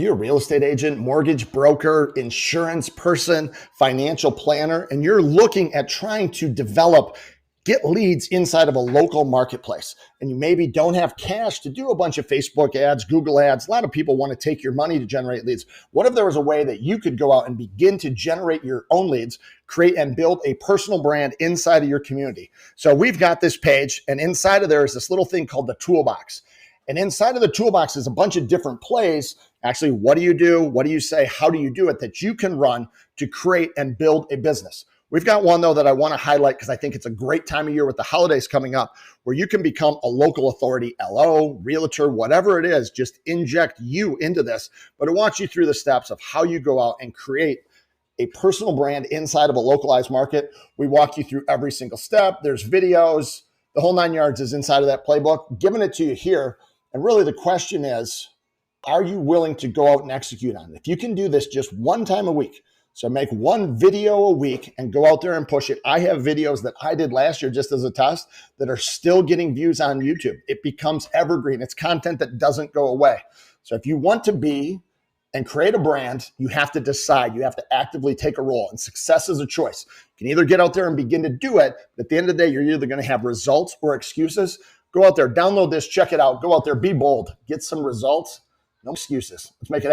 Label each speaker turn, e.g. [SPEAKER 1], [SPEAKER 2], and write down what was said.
[SPEAKER 1] Are you a real estate agent, mortgage broker, insurance person, financial planner, and you're looking at trying to get leads inside of a local marketplace, and you maybe don't have cash to do a bunch of Facebook ads, Google ads? A lot of people want to take your money to generate leads. What if there was a way that you could go out and begin to generate your own leads, create and build a personal brand inside of your community? So we've got this page, and inside of there is this little thing called the toolbox. And inside of the toolbox is a bunch of different plays. Actually, what do you do? What do you say? How do you do it that you can run to create and build a business? We've got one, though, that I want to highlight because I think it's a great time of year with the holidays coming up where you can become a local authority, LO, realtor, whatever it is. Just inject you into this. But it walks you through the steps of how you go out and create a personal brand inside of a localized market. We walk you through every single step. There's videos. The whole 9 yards is inside of that playbook. Giving it to you here. And really the question is, are you willing to go out and execute on it? If you can do this just one time a week, so make one video a week and go out there and push it. I have videos that I did last year just as a test that are still getting views on YouTube. It becomes evergreen. It's content that doesn't go away. So if you want to be and create a brand, you have to decide. You have to actively take a role, and success is a choice. You can either get out there and begin to do it, but at the end of the day, you're either going to have results or excuses. Go out there, download this, check it out. Go out there, be bold, get some results. No excuses. Let's make it happen.